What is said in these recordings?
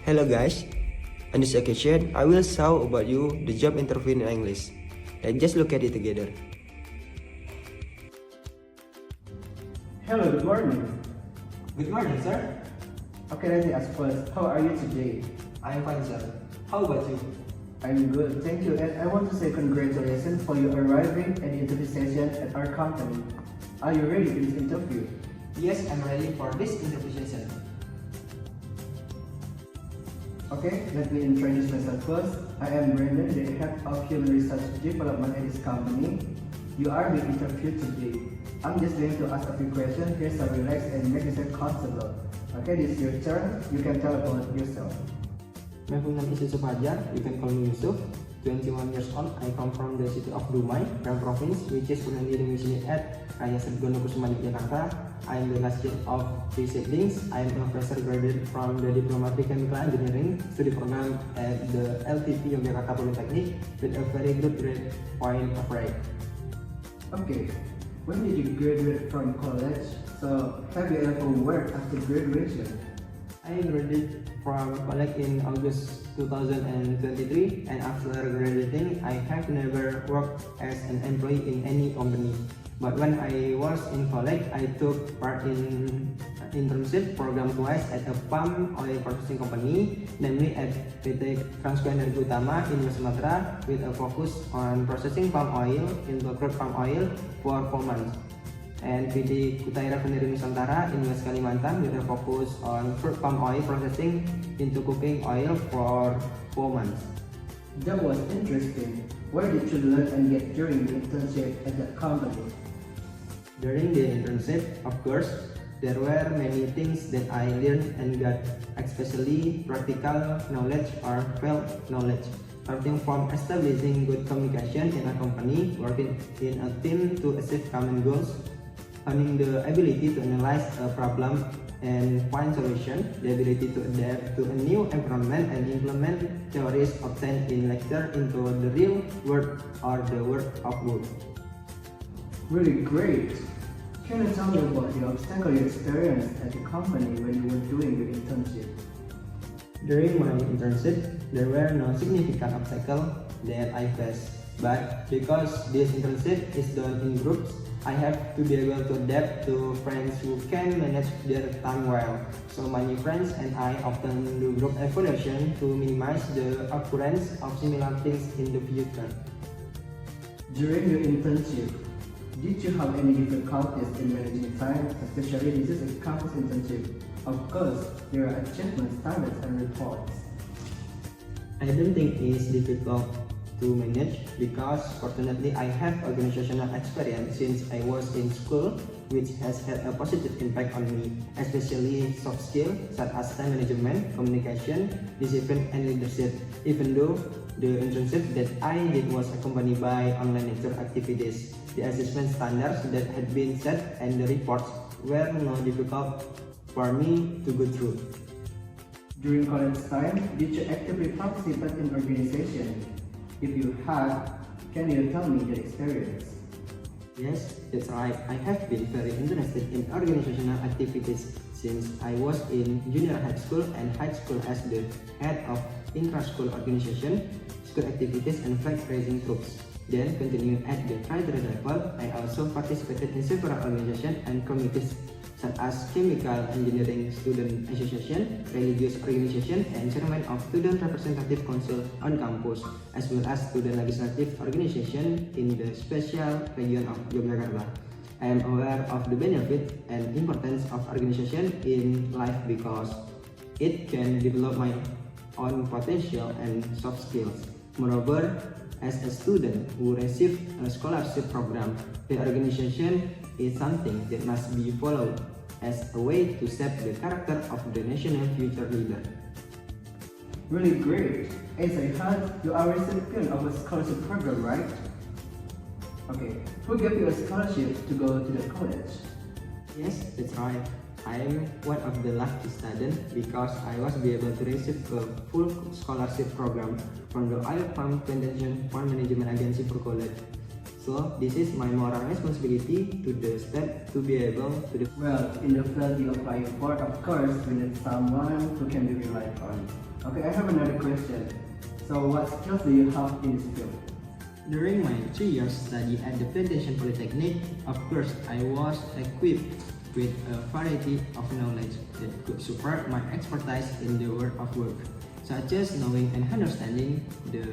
Hello guys, on this occasion I will show about you the job interview in English. Let's just look at it together. Hello, good morning. Good morning, sir. Okay, let me ask first, how are you today? I'm fine, sir. How about you? I'm good, thank you, and I want to say congratulations for you arriving at the interview session at our company. Are you ready for this interview? Yes, I'm ready for this interview session. Okay, let me introduce myself first. I am Brandon, the head of human research development at this company. You are being interviewed today. I'm just going to ask a few questions. Here's a relax and make yourself comfortable. Okay, this is your turn. You can tell about yourself. My full name is Yusuf Fajar. You can call me Yusuf. 21 years old. I come from the city of Dumai, Ram Province, which is currently domiciled at Raya Sergono Kusuma, Jakarta. I am the last child of 3 siblings. I am a fresh graduate from the Diplomatic Chemical Engineering study program at the LTP Yogyakarta Polytechnic with a very good grade point average. Okay, when did you graduate from college? So, have you ever worked after graduation? I graduated from college in August 2023, and after graduating, I have never worked as an employee in any company. But when I was in college, I took part in internship program twice at a palm oil processing company, namely at PT Transco Energi Utama in West Sumatra, with a focus on processing palm oil into crude palm oil for 4 months. And PT Kutai Refinery Nusantara in West Kalimantan with a focus on crude palm oil processing into cooking oil for 4 months. That was interesting. What did you learn and get during the internship at that company? During the internship, of course, there were many things that I learned and got, especially practical knowledge or field knowledge, starting from establishing good communication in a company, working in a team to achieve common goals, having the ability to analyze a problem and find solution, the ability to adapt to a new environment and implement theories obtained in lecture into the real world or the world of work. Really great. Can you tell me about the obstacle you experienced at the company when you were doing your internship? During my internship, there were no significant obstacles that I faced, but because this internship is done in groups, I have to be able to adapt to friends who can manage their time well. So my new friends and I often do group evaluation to minimize the occurrence of similar things in the future. During your internship, did you have any difficulties in managing time, especially this is a campus internship? Of course, there are achievement standards and reports. I don't think it's difficult to manage because fortunately I have organizational experience since I was in school, which has had a positive impact on me, especially soft skills such as time management, communication, discipline, and leadership, even though the internship that I did was accompanied by online lecture activities. The assessment standards that had been set and the reports were not difficult for me to go through. During college time, did you actively participate in organization? If you had, can you tell me your experience? Yes, that's right. I have been very interested in organizational activities since I was in junior high school and high school as the head of intra-school organization, school activities, and flag raising groups. Then, continuing at the graduate level, I also participated in several organizations and committees such as Chemical Engineering Student Association, Religious Organization, and Chairman of Student Representative Council on campus, as well as Student Legislative Organization in the special region of Yogyakarta. I am aware of the benefit and importance of organization in life because it can develop my own potential and soft skills. Moreover, as a student who received a scholarship program, the organization is something that must be followed as a way to shape the character of the national future leader. Really great. As I heard, you are a recipient of a scholarship program, right? Okay, who gave you a scholarship to go to the college? Yes, that's right. I am one of the lucky students because I was able to receive a full scholarship program from the Oil Palm Plantation Fund Management Agency for college. So this is my moral responsibility to the state to be able to Well, in the field you apply for, of course, we need someone who can be relied on. Okay, I have another question. So what skills do you have in this field? During my 3 years study at the Plantation Polytechnic, of course, I was equipped with a variety of knowledge that could support my expertise in the world of work, such as knowing and understanding the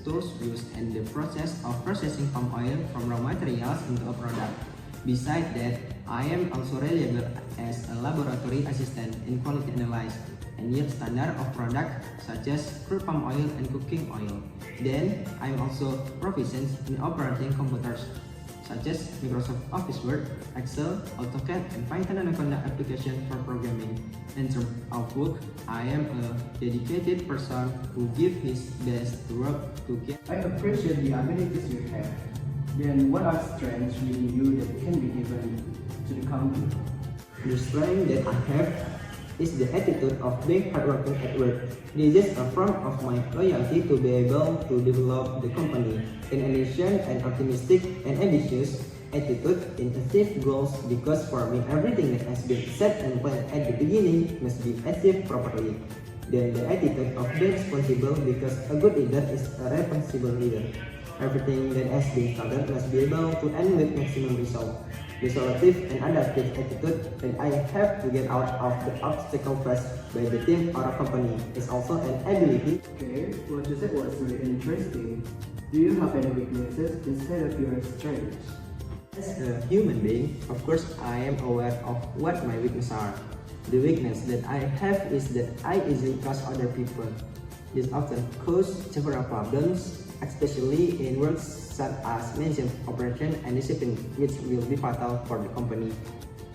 tools used and the process of processing palm oil from raw materials into a product. Besides that, I am also reliable as a laboratory assistant in quality analysis and yield standard of products such as crude palm oil and cooking oil. Then, I am also proficient in operating computers such as Microsoft Office Word, Excel, AutoCAD, and Python Anaconda application for programming. In terms of work, I am a dedicated person who gives his best to work to get. I appreciate the abilities you have. Then what are strengths within you that can be given to the company? The strength that I have is the attitude of being hardworking at work. This is a form of my loyalty to be able to develop the company. In addition, an optimistic and ambitious attitude in achieve goals, because for me everything that has been set and planned at the beginning must be achieved properly. Then the attitude of being responsible, because a good leader is a responsible leader. Everything that has been started must be able to end with maximum result. The solutive and adaptive attitude that I have to get out of the obstacle faced by the team or a company is also an ability. Okay, what you said was really interesting. Do you have any weaknesses instead of your strengths? As a human being, of course, I am aware of what my weaknesses are. The weakness that I have is that I easily trust other people. This often causes several problems, especially in works such as management, operation, and discipline, which will be fatal for the company.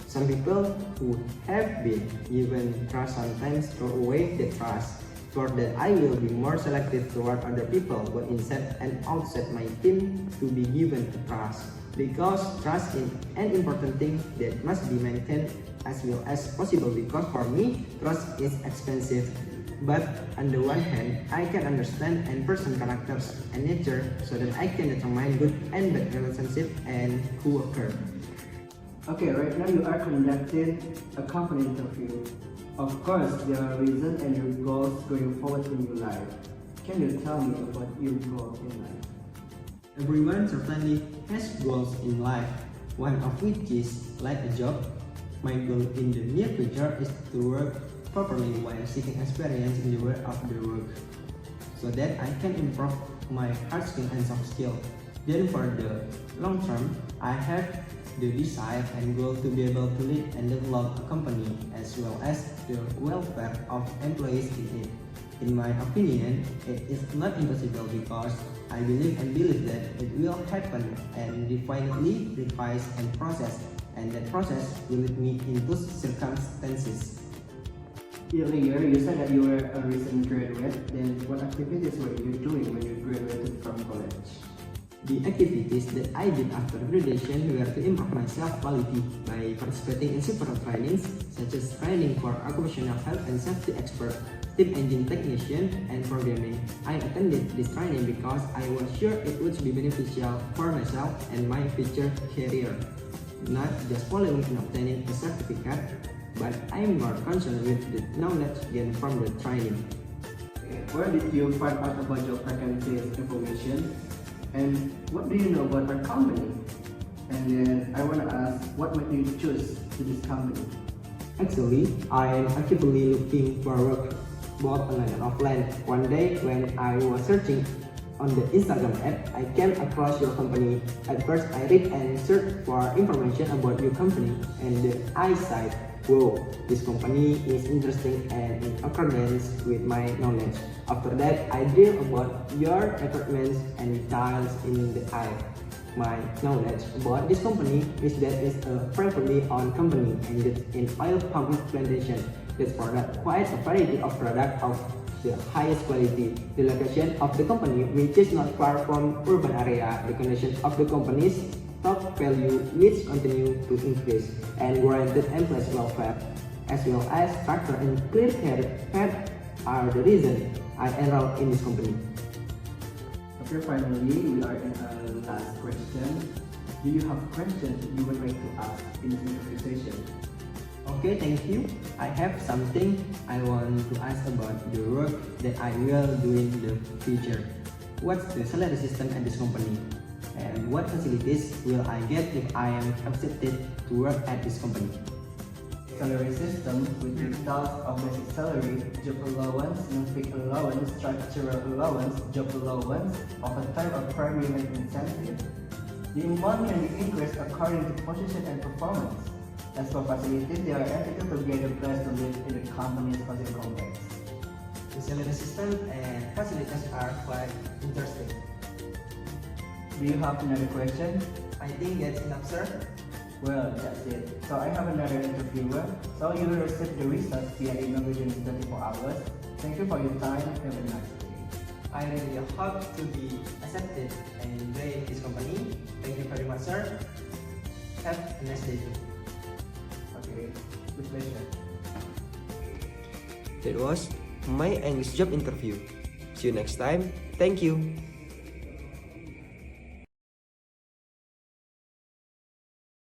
Some people who have been given trust sometimes throw away the trust. For that, I will be more selective toward other people, but instead and outside my team to be given a trust. Because trust is an important thing that must be maintained as well as possible, because for me, trust is expensive. But on the one hand, I can understand a person's characters and nature so that I can determine good and bad relationship and who occur. Okay, right now you are conducting a company interview. Of course, there are reasons and your goals going forward in your life. Can you tell me about your goals in life? Everyone certainly has goals in life, one of which is like a job. My goal in the near future is to work properly while seeking experience in the world of the work, so that I can improve my hard skill and soft skill. Then for the long term, I have the desire and goal to be able to lead and develop a company as well as the welfare of employees in it. In my opinion, it is not impossible because I believe that it will happen and definitely revise and process, and that process will lead me into circumstances. Earlier, you said that you were a recent graduate. Then what activities were you doing when you graduated from college? The activities that I did after graduation were to improve my self-quality by participating in several trainings, such as training for occupational health and safety expert, steam engine technician, and programming. I attended this training because I was sure it would be beneficial for myself and my future career, not just following and obtaining a certificate, but I am more concerned with the knowledge gained from the training. Where did you find out about job vacancies information? And what do you know about our company? And then I want to ask, what made you choose to this company? Actually, I am actively looking for work, both online and offline. One day, when I was searching on the Instagram app, I came across your company. At first, I read and searched for information about your company, and the eyesight. Wow, this company is interesting and in accordance with my knowledge. After that, I read about your requirements and details in the eye. My knowledge about this company is that it's a privately owned company and it's in oil palm plantation. That's product quite a variety of product of the highest quality. The location of the company, which is not far from urban area, the condition of the company's stock value which continue to increase, and guaranteed employees welfare, as well as structure and clear path are the reason I enrolled in this company. Okay, finally, we are in our last question. Do you have questions you would like to ask in this interview session? Okay, thank you. I have something I want to ask about the work that I will do in the future. What's the salary system at this company? And what facilities will I get if I am accepted to work at this company? Salary system with details of basic salary, job allowance, non-peak allowance, structural allowance, job allowance, overtime or permanent incentive. The amount can be increased according to position and performance. As for facilities, they are entitled to get a place to live in the company's housing complex. The salary system and facilities are quite interesting. Do you have another question? I think that's enough, sir. Well, that's it. So I have another interviewer. So you will receive the results via email within 24 hours. Thank you for your time. Have a nice day. I really hope to be accepted and join this company. Thank you very much, sir. Have a nice day. Okay, with pleasure. That was my English job interview. See you next time. Thank you.